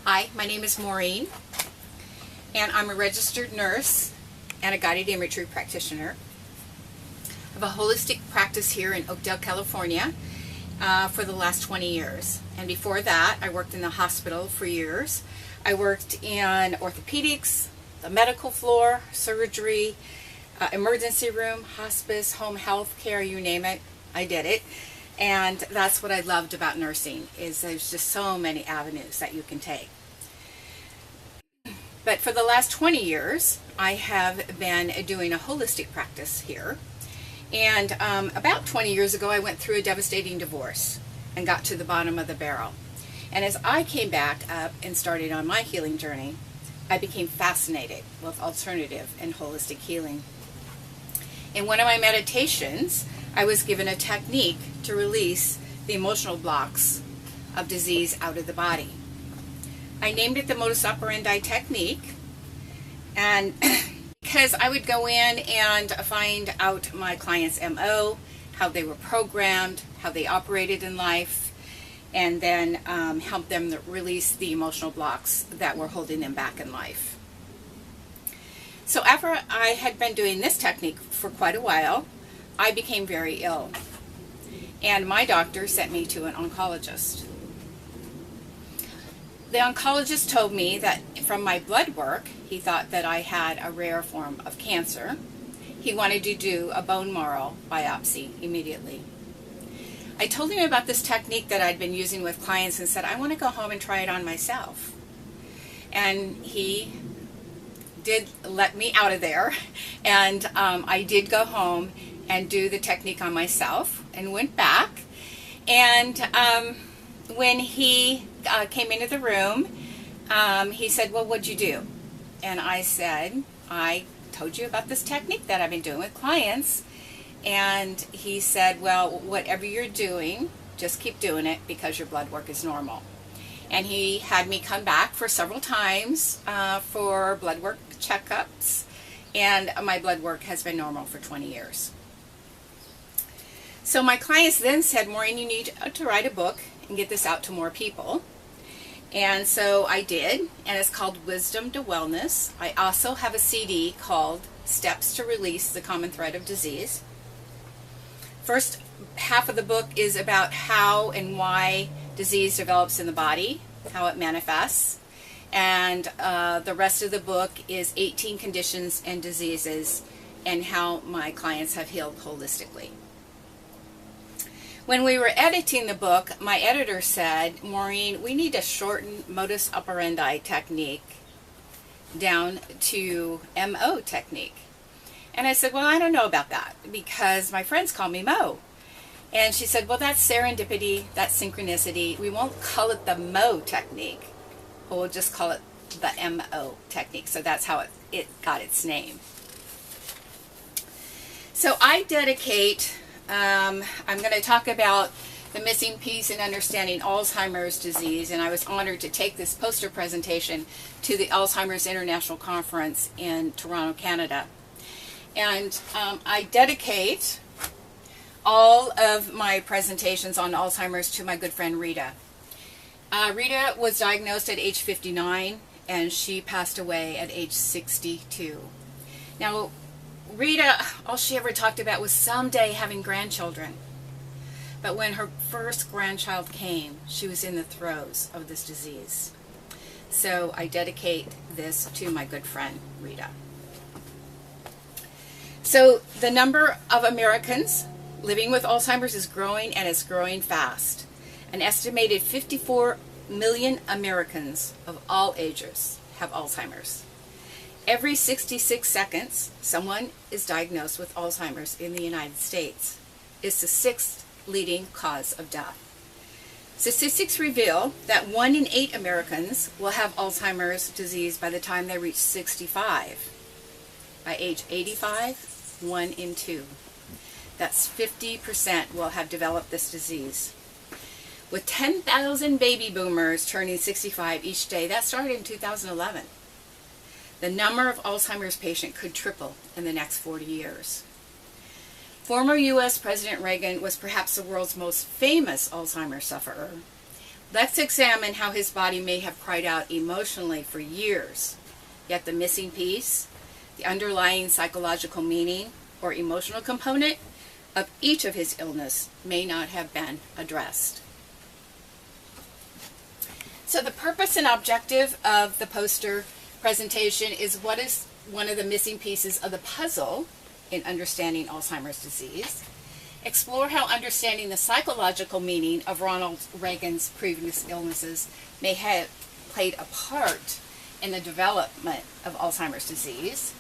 Hi, my name is Maureen, and I'm a registered nurse and a guided imagery practitioner. I have a holistic practice here in Oakdale, California for the last 20 years. And before that, I worked in the hospital for years. I worked in orthopedics, the medical floor, surgery, emergency room, hospice, home health care, you name it, I did it. And that's what I loved about nursing, is there's just so many avenues that you can take. But for the last 20 years, I have been doing a holistic practice here. And about 20 years ago, I went through a devastating divorce and got to the bottom of the barrel. And as I came back up and started on my healing journey, I became fascinated with alternative and holistic healing. In one of my meditations, I was given a technique to release the emotional blocks of disease out of the body. I named it the modus operandi technique, and because I would go in and find out my clients' MO, how they were programmed, how they operated in life, and then help them release the emotional blocks that were holding them back in life. So after I had been doing this technique for quite a while, I became very ill, and my doctor sent me to an oncologist. The oncologist told me that from my blood work, he thought that I had a rare form of cancer. He wanted to do a bone marrow biopsy immediately. I told him about this technique that I'd been using with clients and said, I want to go home and try it on myself. And he did let me out of there, and I did go home and do the technique on myself and went back. And when he came into the room, he said, well, what'd you do? And I said, I told you about this technique that I've been doing with clients. And he said, well, whatever you're doing, just keep doing it because your blood work is normal. And he had me come back for several times for blood work checkups, and my blood work has been normal for 20 years. So my clients then said, Maureen, you need to write a book and get this out to more people. And so I did, and it's called Wisdom to Wellness. I also have a CD called Steps to Release the Common Thread of Disease. First half of the book is about how and why disease develops in the body, how it manifests. And the rest of the book is 18 conditions and diseases and how my clients have healed holistically. When we were editing the book, my editor said, Maureen, we need to shorten modus operandi technique down to MO technique. And I said, well, I don't know about that because my friends call me Mo. And she said, well, that's serendipity, that's synchronicity. We won't call it the Mo technique. We'll just call it the MO technique. So that's how it got its name. So I dedicate, I'm going to talk about the missing piece in understanding Alzheimer's disease, and I was honored to take this poster presentation to the Alzheimer's International Conference in Toronto, Canada. And I dedicate all of my presentations on Alzheimer's to my good friend Rita. Rita was diagnosed at age 59, and she passed away at age 62. Now, Rita, all she ever talked about was someday having grandchildren. But when her first grandchild came, she was in the throes of this disease. So I dedicate this to my good friend, Rita. So the number of Americans living with Alzheimer's is growing, and it's growing fast. An estimated 54 million Americans of all ages have Alzheimer's. Every 66 seconds, someone is diagnosed with Alzheimer's in the United States. It's the 6th leading cause of death. Statistics reveal that 1 in 8 Americans will have Alzheimer's disease by the time they reach 65. By age 85, 1 in 2. That's 50% will have developed this disease. With 10,000 baby boomers turning 65 each day, that started in 2011. The number of Alzheimer's patients could triple in the next 40 years. Former U.S. President Reagan was perhaps the world's most famous Alzheimer's sufferer. Let's examine how his body may have cried out emotionally for years, yet the missing piece, the underlying psychological meaning or emotional component of each of his illness may not have been addressed. So the purpose and objective of the poster presentation is what is one of the missing pieces of the puzzle in understanding Alzheimer's disease. Explore how understanding the psychological meaning of Ronald Reagan's previous illnesses may have played a part in the development of Alzheimer's disease.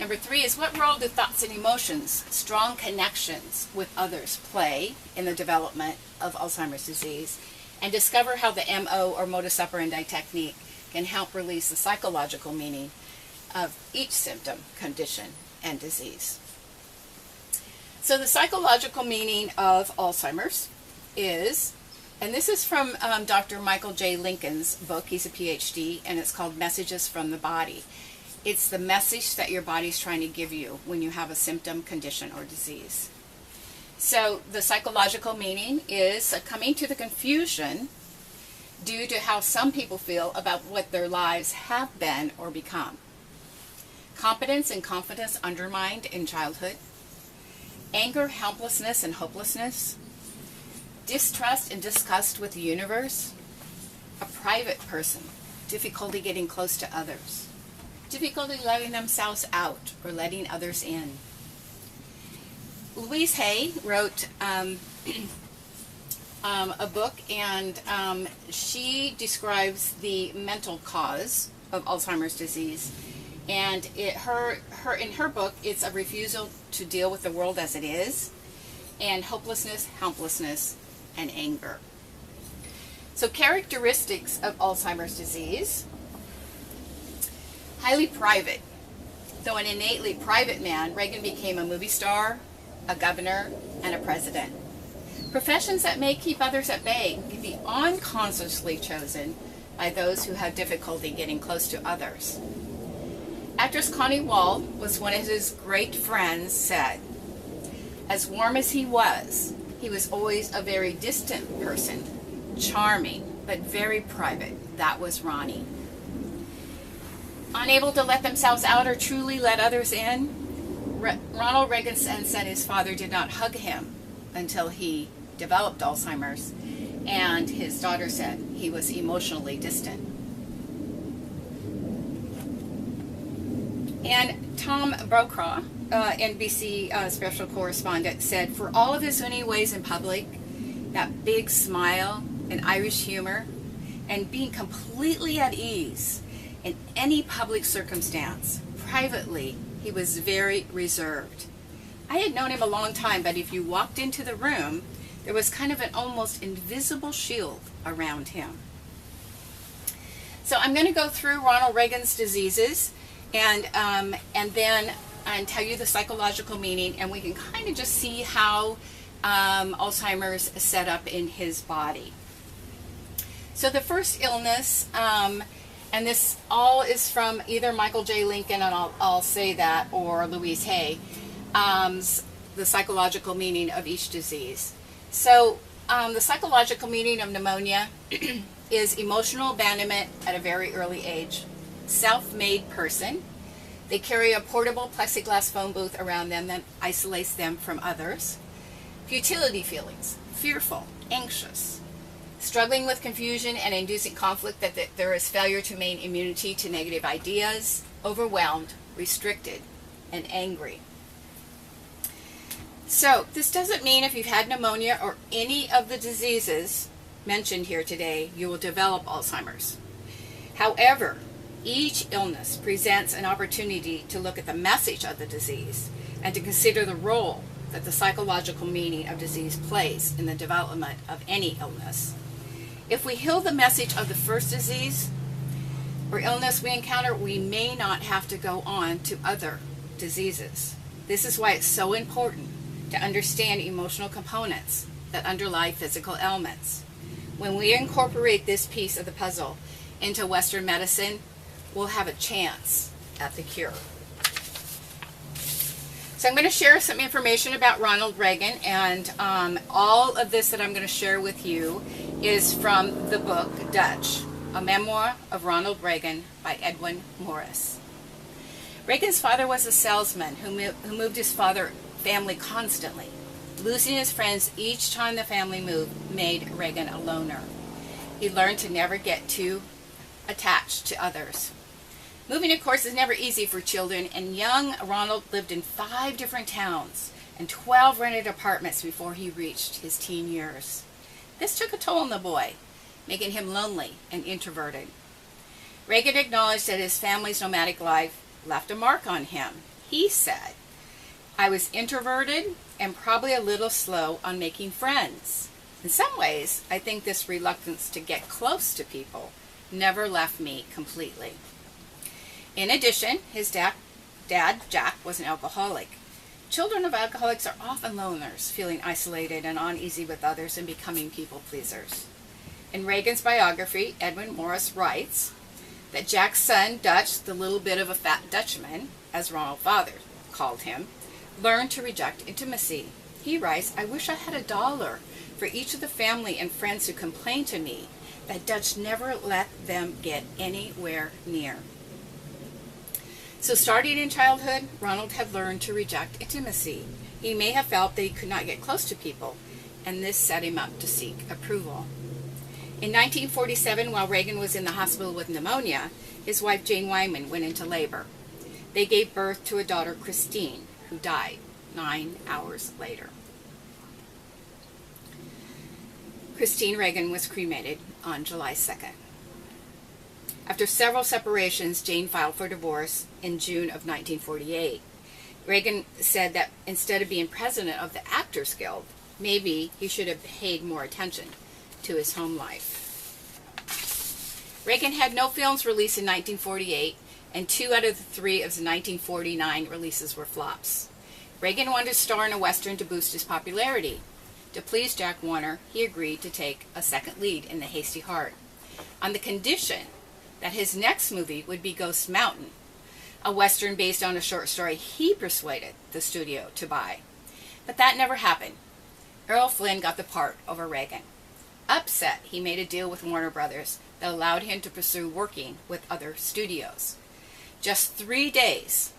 Number 3 is what role do thoughts and emotions, strong connections with others, play in the development of Alzheimer's disease, and discover how the MO or modus operandi technique can help release the psychological meaning of each symptom, condition, and disease. So the psychological meaning of Alzheimer's is, and this is from Dr. Michael J. Lincoln's book, he's a PhD, and it's called Messages from the Body. It's the message that your body's trying to give you when you have a symptom, condition, or disease. So the psychological meaning is succumbing to the confusion due to how some people feel about what their lives have been or become. Competence and confidence undermined in childhood. Anger, helplessness, and hopelessness. Distrust and disgust with the universe. A private person. Difficulty getting close to others. Difficulty letting themselves out or letting others in. Louise Hay wrote a book, and she describes the mental cause of Alzheimer's disease. And in her book, it's a refusal to deal with the world as it is, and hopelessness, helplessness, and anger. So characteristics of Alzheimer's disease: highly private. Though an innately private man, Reagan became a movie star, a governor, and a president. Professions that may keep others at bay can be unconsciously chosen by those who have difficulty getting close to others. Actress Connie Wald was one of his great friends, said, as warm as he was always a very distant person, charming, but very private. That was Ronnie. Unable to let themselves out or truly let others in, Ronald Reagan said his father did not hug him until he developed Alzheimer's, and his daughter said he was emotionally distant. And Tom Brokaw, NBC special correspondent, said, for all of his winning ways in public, that big smile and Irish humor, and being completely at ease in any public circumstance, privately, he was very reserved. I had known him a long time, but if you walked into the room, there was kind of an almost invisible shield around him. So I'm going to go through Ronald Reagan's diseases, and then tell you the psychological meaning, and we can kind of just see how Alzheimer's is set up in his body. So the first illness, and this all is from either Michael J. Lincoln, and I'll say that, or Louise Hay, the psychological meaning of each disease. So the psychological meaning of pneumonia is emotional abandonment at a very early age. Self-made person. They carry a portable plexiglass phone booth around them that isolates them from others. Futility feelings, fearful, anxious, struggling with confusion and inducing conflict, that there is failure to maintain immunity to negative ideas, overwhelmed, restricted, and angry. So this doesn't mean if you've had pneumonia or any of the diseases mentioned here today, you will develop Alzheimer's. However, each illness presents an opportunity to look at the message of the disease and to consider the role that the psychological meaning of disease plays in the development of any illness. If we heal the message of the first disease or illness we encounter, we may not have to go on to other diseases. This is why it's so important to understand emotional components that underlie physical ailments. When we incorporate this piece of the puzzle into Western medicine, we'll have a chance at the cure. So I'm going to share some information about Ronald Reagan, and all of this that I'm going to share with you is from the book Dutch, a memoir of Ronald Reagan by Edwin Morris. Reagan's father was a salesman who moved his family constantly. Losing his friends each time the family moved made Reagan a loner. He learned to never get too attached to others. Moving, of course, is never easy for children, and young Ronald lived in 5 different towns and 12 rented apartments before he reached his teen years. This took a toll on the boy, making him lonely and introverted. Reagan acknowledged that his family's nomadic life left a mark on him. He said, "I was introverted and probably a little slow on making friends. In some ways, I think this reluctance to get close to people never left me completely." In addition, his dad, Jack, was an alcoholic. Children of alcoholics are often loners, feeling isolated and uneasy with others and becoming people pleasers. In Reagan's biography, Edwin Morris writes that Jack's son, Dutch, the little bit of a fat Dutchman, as Ronald's father called him, learned to reject intimacy. He writes, "I wish I had $1 for each of the family and friends who complained to me that Dutch never let them get anywhere near." So starting in childhood, Ronald had learned to reject intimacy. He may have felt that he could not get close to people, and this set him up to seek approval. In 1947, while Reagan was in the hospital with pneumonia, his wife Jane Wyman went into labor. They gave birth to a daughter, Christine, who died 9 hours later. Christine Reagan was cremated on July 2nd. After several separations, Jane filed for divorce in June of 1948. Reagan said that instead of being president of the Actors Guild, maybe he should have paid more attention to his home life. Reagan had no films released in 1948, and 2 out of the 3 of the 1949 releases were flops. Reagan wanted to star in a Western to boost his popularity. To please Jack Warner, he agreed to take a second lead in The Hasty Heart, on the condition that his next movie would be Ghost Mountain, a Western based on a short story he persuaded the studio to buy. But that never happened. Errol Flynn got the part over Reagan. Upset, he made a deal with Warner Brothers that allowed him to pursue working with other studios. Just 3 days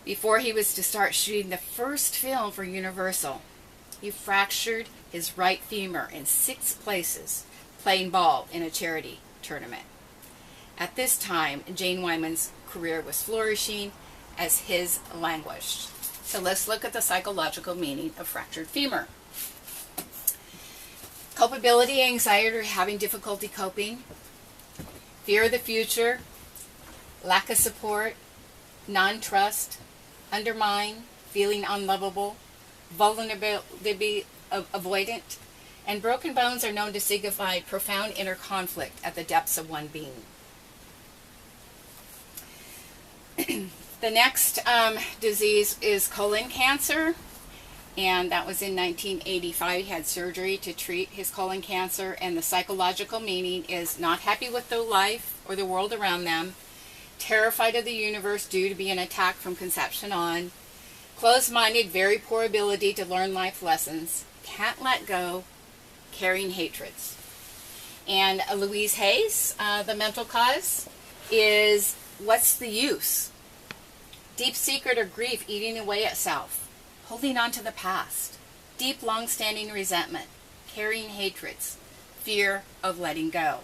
before he was to start shooting the first film for Universal, he fractured his right femur in 6 places playing ball in a charity tournament. At this time, Jane Wyman's career was flourishing as his languished. So let's look at the psychological meaning of fractured femur. Culpability, anxiety, or having difficulty coping, fear of the future, lack of support, non-trust, undermine, feeling unlovable, vulnerability, avoidant, and broken bones are known to signify profound inner conflict at the depths of one being. The next disease is colon cancer, and that was in 1985. He had surgery to treat his colon cancer, and the psychological meaning is not happy with their life or the world around them, terrified of the universe due to being attacked from conception on, closed-minded, very poor ability to learn life lessons, can't let go, carrying hatreds. And Louise Hay's, the mental cause, is what's the use? Deep secret or grief eating away at self, holding on to the past, deep long-standing resentment, carrying hatreds, fear of letting go.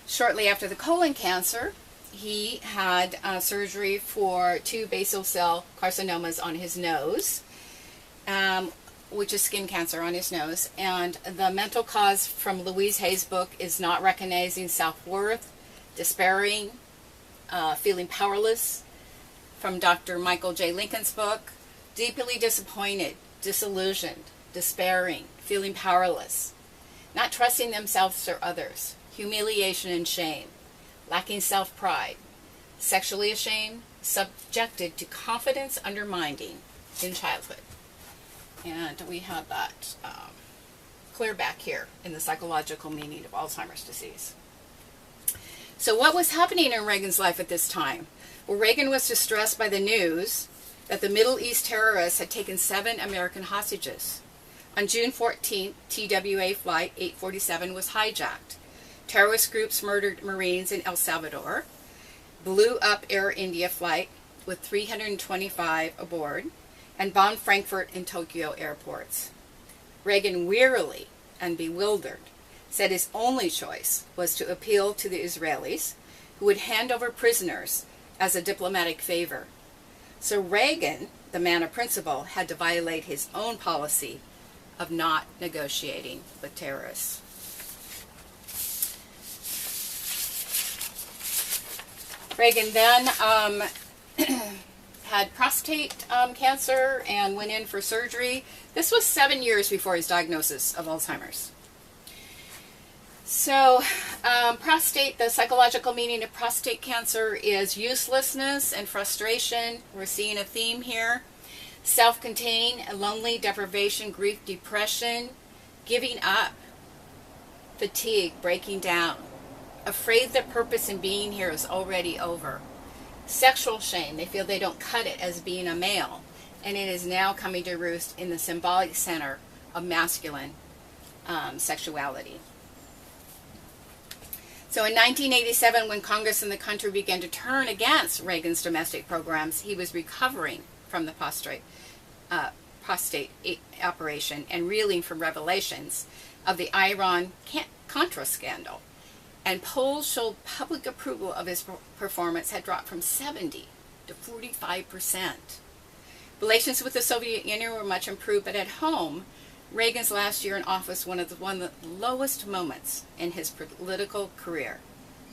Shortly after the colon cancer, he had surgery for 2 basal cell carcinomas on his nose, which is skin cancer on his nose. And the mental cause from Louise Hay's book is not recognizing self-worth, despairing, feeling powerless. From Dr. Michael J. Lincoln's book, deeply disappointed, disillusioned, despairing, feeling powerless, not trusting themselves or others, humiliation and shame, lacking self-pride, sexually ashamed, subjected to confidence undermining in childhood. And we have that clear back here in the psychological meaning of Alzheimer's disease. So what was happening in Reagan's life at this time? Well, Reagan was distressed by the news that the Middle East terrorists had taken 7 American hostages. On June 14th, TWA Flight 847 was hijacked. Terrorist groups murdered Marines in El Salvador, blew up Air India flight with 325 aboard, and bombed Frankfurt and Tokyo airports. Reagan, wearily and bewildered, said his only choice was to appeal to the Israelis, who would hand over prisoners as a diplomatic favor. So Reagan, the man of principle, had to violate his own policy of not negotiating with terrorists. Reagan then had prostate cancer and went in for surgery. This was 7 years before his diagnosis of Alzheimer's. So prostate, the psychological meaning of prostate cancer is uselessness and frustration. We're seeing a theme here. Self-contained, lonely, deprivation, grief, depression, giving up, fatigue, breaking down, afraid the purpose in being here is already over. Sexual shame, they feel they don't cut it as being a male, and it is now coming to roost in the symbolic center of masculine sexuality. So in 1987, when Congress and the country began to turn against Reagan's domestic programs, he was recovering from the prostate operation and reeling from revelations of the Iran-Contra scandal. And polls showed public approval of his performance had dropped from 70 to 45%. Relations with the Soviet Union were much improved, but at home, Reagan's last year in office one of the lowest moments in his political career.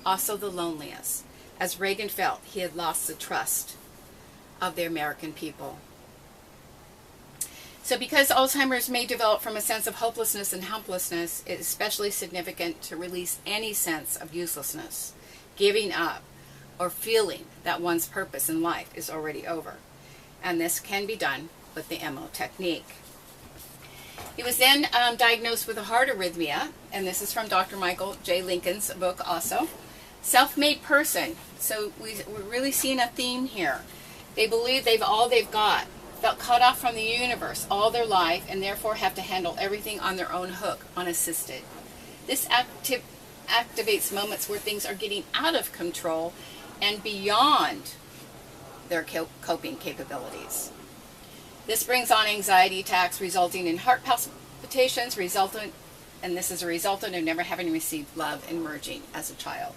Also the loneliest, as Reagan felt he had lost the trust of the American people. So because Alzheimer's may develop from a sense of hopelessness and helplessness, it is especially significant to release any sense of uselessness, giving up, or feeling that one's purpose in life is already over. And this can be done with the MO technique. He was then diagnosed with a heart arrhythmia, and this is from Dr. Michael J. Lincoln's book also. Self-made person. So we're really seeing a theme here. They believe all they've got, felt cut off from the universe all their life, and therefore have to handle everything on their own hook, unassisted. This activates moments where things are getting out of control and beyond their coping capabilities. This brings on anxiety attacks resulting in heart palpitations, and this is a resultant of never having received love and merging as a child.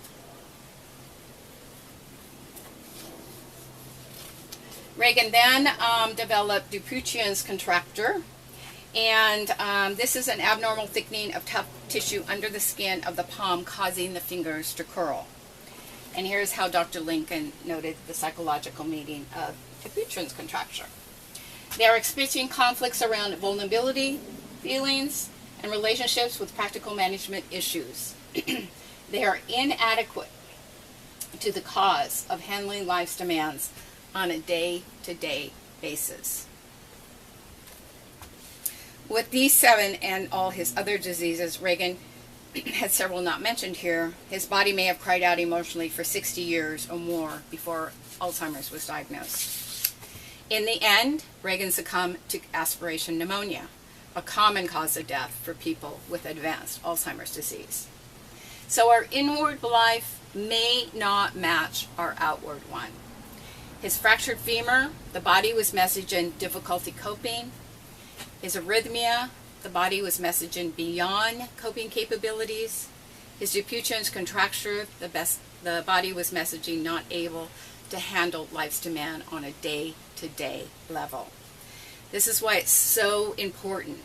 Reagan then developed Dupuytren's contracture, and this is an abnormal thickening of tough tissue under the skin of the palm, causing the fingers to curl. And here's how Dr. Lincoln noted the psychological meaning of Dupuytren's contracture. They are experiencing conflicts around vulnerability, feelings, and relationships with practical management issues. They are inadequate to the cause of handling life's demands on a day-to-day basis. With these 7 and all his other diseases, Reagan had several not mentioned here. His body may have cried out emotionally for 60 years or more before Alzheimer's was diagnosed. In the end, Reagan succumbed to aspiration pneumonia, a common cause of death for people with advanced Alzheimer's disease. So our inward life may not match our outward one. His fractured femur, the body was messaging difficulty coping. His arrhythmia, the body was messaging beyond coping capabilities. His Dupuytren's contracture, the body was messaging not able to handle life's demand on a day-to-day level. This is why it's so important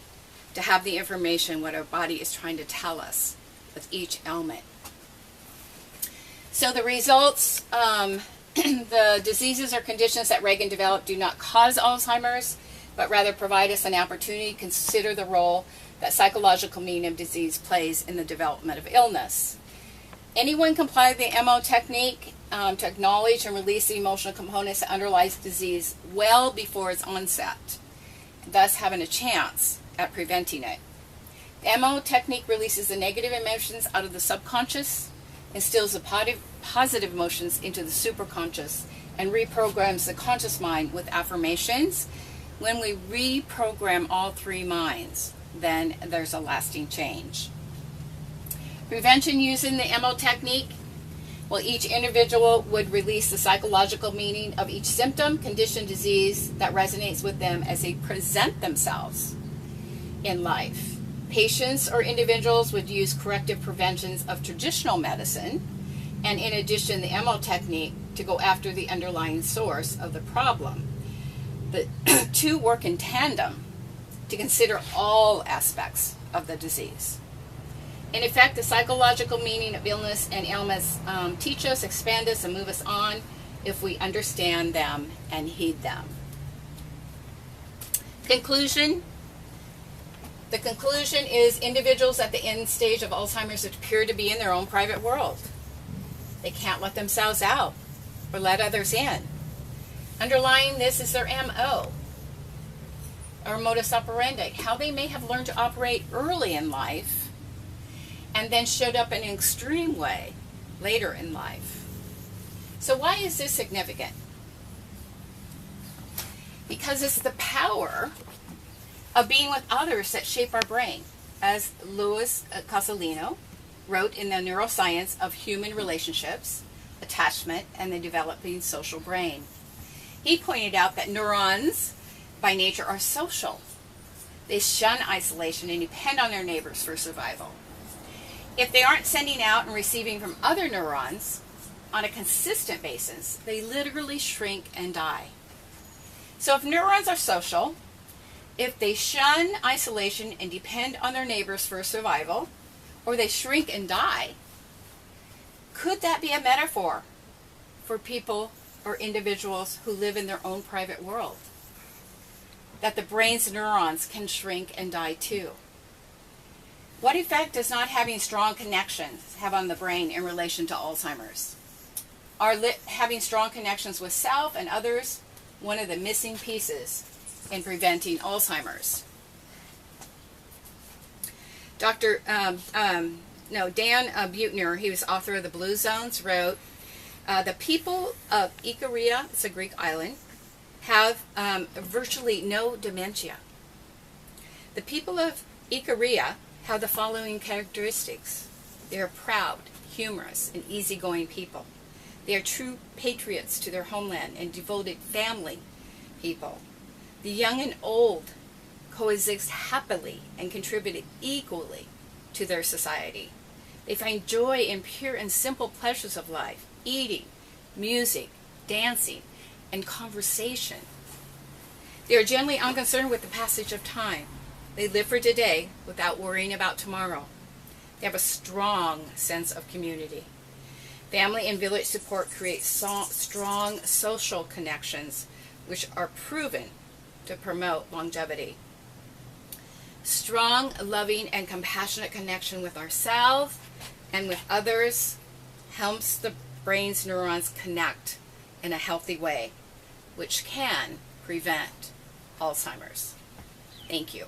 to have the information what our body is trying to tell us with each ailment. So the results, the diseases or conditions that Reagan developed do not cause Alzheimer's, but rather provide us an opportunity to consider the role that psychological meaning of disease plays in the development of illness. Anyone can apply the MO technique to acknowledge and release the emotional components that underlies disease well before its onset, thus having a chance at preventing it. The MO technique releases the negative emotions out of the subconscious, instills a positive emotions into the superconscious and reprograms the conscious mind with affirmations, when we reprogram all three minds, then there's a lasting change. Prevention using the MO technique. Well, each individual would release the psychological meaning of each symptom, condition, disease that resonates with them as they present themselves in life. Patients or individuals would use corrective preventions of traditional medicine, and in addition, the MO technique to go after the underlying source of the problem. The two work in tandem to consider all aspects of the disease. In effect, the psychological meaning of illness and ailments teach us, expand us, and move us on if we understand them and heed them. Conclusion. The conclusion is individuals at the end stage of Alzheimer's appear to be in their own private world. They can't let themselves out or let others in. Underlying this is their MO, or modus operandi, how they may have learned to operate early in life and then showed up in an extreme way later in life. So why is this significant? Because it's the power of being with others that shape our brain, as Louis Casalino wrote in the Neuroscience of Human Relationships, Attachment, and the Developing Social Brain. He pointed out that neurons by nature are social. They shun isolation and depend on their neighbors for survival. If they aren't sending out and receiving from other neurons on a consistent basis, they literally shrink and die. So if neurons are social, if they shun isolation and depend on their neighbors for survival, or they shrink and die, could that be a metaphor for people or individuals who live in their own private world? That the brain's neurons can shrink and die too. What effect does not having strong connections have on the brain in relation to Alzheimer's? Are having strong connections with self and others one of the missing pieces in preventing Alzheimer's? Dan Buettner, he was author of The Blue Zones, wrote, the people of Ikaria, it's a Greek island, have virtually no dementia. The people of Ikaria have the following characteristics. They are proud, humorous, and easygoing people. They are true patriots to their homeland and devoted family people. The young and old coexist happily and contribute equally to their society. They find joy in pure and simple pleasures of life, eating, music, dancing, and conversation. They are generally unconcerned with the passage of time. They live for today without worrying about tomorrow. They have a strong sense of community. Family and village support create strong social connections, which are proven to promote longevity. Strong, loving, and compassionate connection with ourselves and with others helps the brain's neurons connect in a healthy way, which can prevent Alzheimer's. Thank you.